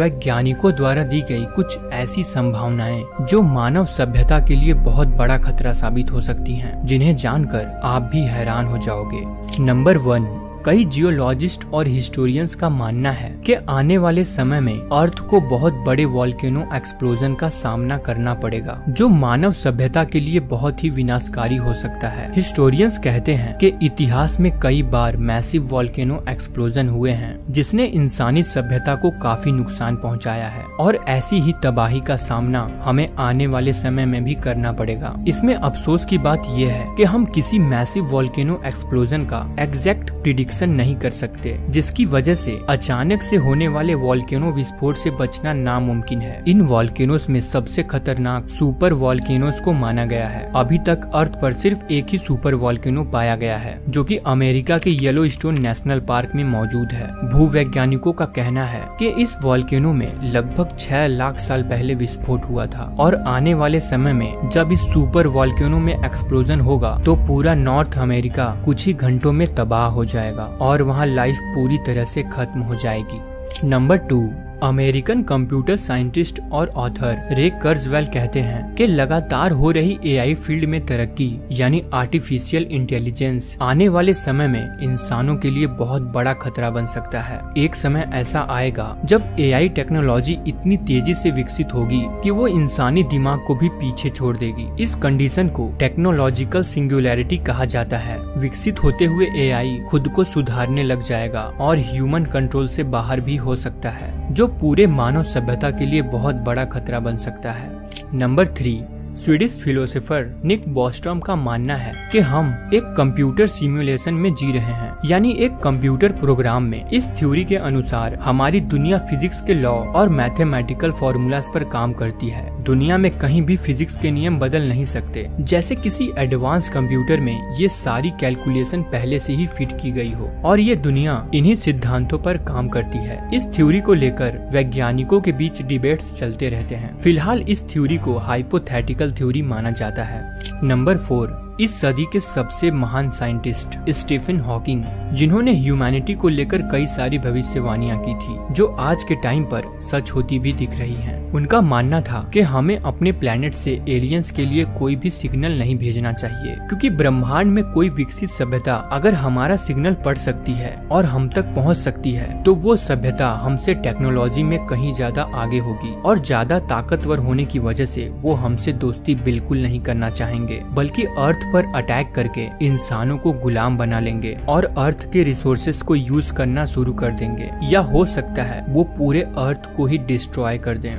वैज्ञानिकों द्वारा दी गई कुछ ऐसी संभावनाएं जो मानव सभ्यता के लिए बहुत बड़ा खतरा साबित हो सकती हैं, जिन्हें जानकर आप भी हैरान हो जाओगे। नंबर 1, कई जियोलॉजिस्ट और हिस्टोरियंस का मानना है कि आने वाले समय में अर्थ को बहुत बड़े वॉल्केनो एक्सप्लोजन का सामना करना पड़ेगा, जो मानव सभ्यता के लिए बहुत ही विनाशकारी हो सकता है। हिस्टोरियंस कहते हैं कि इतिहास में कई बार मैसिव वॉल्केनो एक्सप्लोजन हुए हैं, जिसने इंसानी सभ्यता को काफी नुकसान पहुंचाया है, और ऐसी ही तबाही का सामना हमें आने वाले समय में भी करना पड़ेगा। इसमें अफसोस की बात यह है कि हम किसी मैसिव वॉल्केनो एक्सप्लोजन का एग्जैक्ट प्रिडिक्शन नहीं कर सकते, जिसकी वजह से अचानक से होने वाले वॉल्केनो विस्फोट से बचना नामुमकिन है। इन वॉल्केनोस में सबसे खतरनाक सुपर वॉल्केनोस को माना गया है। अभी तक अर्थ पर सिर्फ एक ही सुपर वॉल्केनो पाया गया है, जो कि अमेरिका के येलोस्टोन नेशनल पार्क में मौजूद है। भूवैज्ञानिकों का कहना है कि इस वॉल्केनो में लगभग 6 लाख साल पहले विस्फोट हुआ था, और आने वाले समय में जब इस सुपर वॉल्केनो में एक्सप्लोजन होगा तो पूरा नॉर्थ अमेरिका कुछ ही घंटों में तबाह हो जाएगा और वहाँ लाइफ पूरी तरह से खत्म हो जाएगी। नंबर 2, अमेरिकन कंप्यूटर साइंटिस्ट और ऑथर रे कर्जवेल कहते हैं कि लगातार हो रही एआई फील्ड में तरक्की यानी आर्टिफिशियल इंटेलिजेंस आने वाले समय में इंसानों के लिए बहुत बड़ा खतरा बन सकता है। एक समय ऐसा आएगा जब एआई टेक्नोलॉजी इतनी तेजी से विकसित होगी कि वो इंसानी दिमाग को भी पीछे छोड़ देगी। इस कंडीशन को टेक्नोलॉजिकल सिंगुलैरिटी कहा जाता है। विकसित होते हुए एआई खुद को सुधारने लग जाएगा और ह्यूमन कंट्रोल से बाहर भी हो सकता है, जो पूरे मानव सभ्यता के लिए बहुत बड़ा खतरा बन सकता है। नंबर 3, स्वीडिश फिलोसोफर निक बॉस्ट्रॉम का मानना है कि हम एक कंप्यूटर सिमुलेशन में जी रहे हैं, यानी एक कंप्यूटर प्रोग्राम में। इस थ्योरी के अनुसार हमारी दुनिया फिजिक्स के लॉ और मैथमेटिकल फॉर्मूलाज पर काम करती है। दुनिया में कहीं भी फिजिक्स के नियम बदल नहीं सकते, जैसे किसी एडवांस कंप्यूटर में ये सारी कैलकुलेशन पहले से ही फिट की गई हो, और ये दुनिया इन्हीं सिद्धांतों पर काम करती है। इस थ्योरी को लेकर वैज्ञानिकों के बीच डिबेट्स चलते रहते हैं। फिलहाल इस थ्योरी को हाइपोथेटिकल थ्योरी माना जाता है। नंबर 4, इस सदी के सबसे महान साइंटिस्ट स्टीफन हॉकिंग, जिन्होंने ह्यूमैनिटी को लेकर कई सारी भविष्यवाणियां की थी, जो आज के टाइम पर सच होती भी दिख रही हैं। उनका मानना था कि हमें अपने प्लेनेट से एलियंस के लिए कोई भी सिग्नल नहीं भेजना चाहिए, क्योंकि ब्रह्मांड में कोई विकसित सभ्यता अगर हमारा सिग्नल पढ़ सकती है और हम तक पहुंच सकती है, तो वो सभ्यता हमसे टेक्नोलॉजी में कहीं ज्यादा आगे होगी, और ज्यादा ताकतवर होने की वजह से वो हमसे दोस्ती बिल्कुल नहीं करना चाहेंगे, बल्कि अर्थ पर अटैक करके इंसानों को गुलाम बना लेंगे और अर्थ के रिसोर्सेस को यूज करना शुरू कर देंगे, या हो सकता है वो पूरे अर्थ को ही डिस्ट्रॉय कर दें।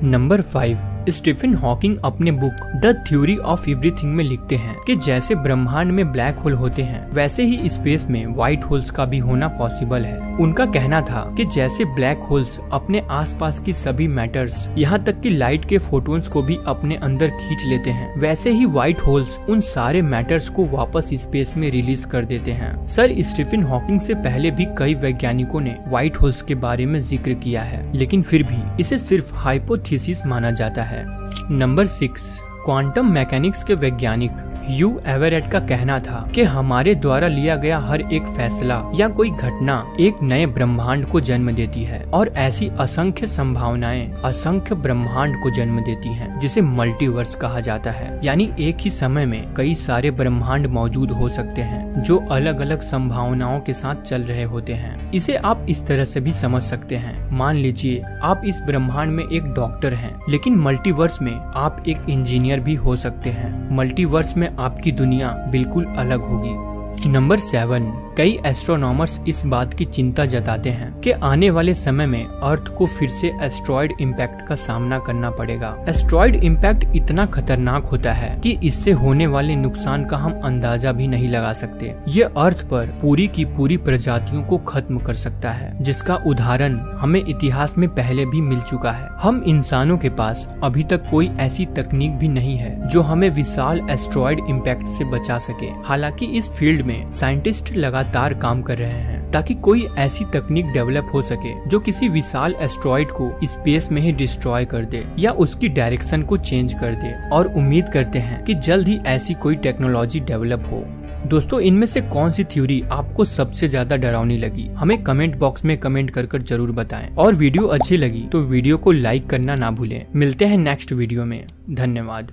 नंबर 5, स्टीफन हॉकिंग अपने book the theory of everything में लिखते हैं कि जैसे ब्रह्मांड में ब्लैक होल होते हैं, वैसे ही स्पेस में व्हाइट होल्स का भी होना पॉसिबल है। उनका कहना था कि जैसे ब्लैक होल्स अपने आसपास की सभी मैटर्स, यहाँ तक कि लाइट के फोटोन्स को भी अपने अंदर खींच लेते हैं, वैसे ही व्हाइट होल्स उन सारे मैटर्स को वापस स्पेस में रिलीज कर देते हैं। सर स्टीफन हॉकिंग से पहले भी कई वैज्ञानिकों ने व्हाइट होल्स के बारे में जिक्र किया है, लेकिन फिर भी इसे सिर्फ हाइपोथेसिस माना जाता है। नंबर 6, क्वांटम मैकेनिक्स के वैज्ञानिक ह्यू एवरेट का कहना था कि हमारे द्वारा लिया गया हर एक फैसला या कोई घटना एक नए ब्रह्मांड को जन्म देती है, और ऐसी असंख्य संभावनाएं असंख्य ब्रह्मांड को जन्म देती हैं, जिसे मल्टीवर्स कहा जाता है। यानी एक ही समय में कई सारे ब्रह्मांड मौजूद हो सकते हैं, जो अलग अलग संभावनाओं के साथ चल रहे होते हैं। इसे आप इस तरह से भी समझ सकते हैं, मान लीजिए आप इस ब्रह्मांड में एक डॉक्टर हैं, लेकिन मल्टीवर्स में आप एक इंजीनियर भी हो सकते हैं। मल्टीवर्स में आपकी दुनिया बिल्कुल अलग होगी। नंबर 7, कई एस्ट्रोनॉमर्स इस बात की चिंता जताते हैं कि आने वाले समय में अर्थ को फिर से एस्ट्रॉइड इम्पैक्ट का सामना करना पड़ेगा। एस्ट्रॉइड इम्पैक्ट इतना खतरनाक होता है कि इससे होने वाले नुकसान का हम अंदाजा भी नहीं लगा सकते। ये अर्थ पर पूरी की पूरी प्रजातियों को खत्म कर सकता है, जिसका उदाहरण हमें इतिहास में पहले भी मिल चुका है। हम इंसानों के पास अभी तक कोई ऐसी तकनीक भी नहीं है जो हमें विशाल एस्ट्रॉइड इम्पैक्ट से बचा सके। हालांकि इस फील्ड में साइंटिस्ट लगातार काम कर रहे हैं ताकि कोई ऐसी तकनीक डेवलप हो सके जो किसी विशाल एस्ट्रॉइड को स्पेस में ही डिस्ट्रॉय कर दे या उसकी डायरेक्शन को चेंज कर दे, और उम्मीद करते हैं कि जल्द ही ऐसी कोई टेक्नोलॉजी डेवलप हो। दोस्तों इनमें से कौन सी थ्योरी आपको सबसे ज्यादा डरावनी लगी, हमें कमेंट बॉक्स में कमेंट कर जरूर बताएं। और वीडियो अच्छी लगी तो वीडियो को लाइक करना ना भूलें। मिलते हैं नेक्स्ट वीडियो में, धन्यवाद।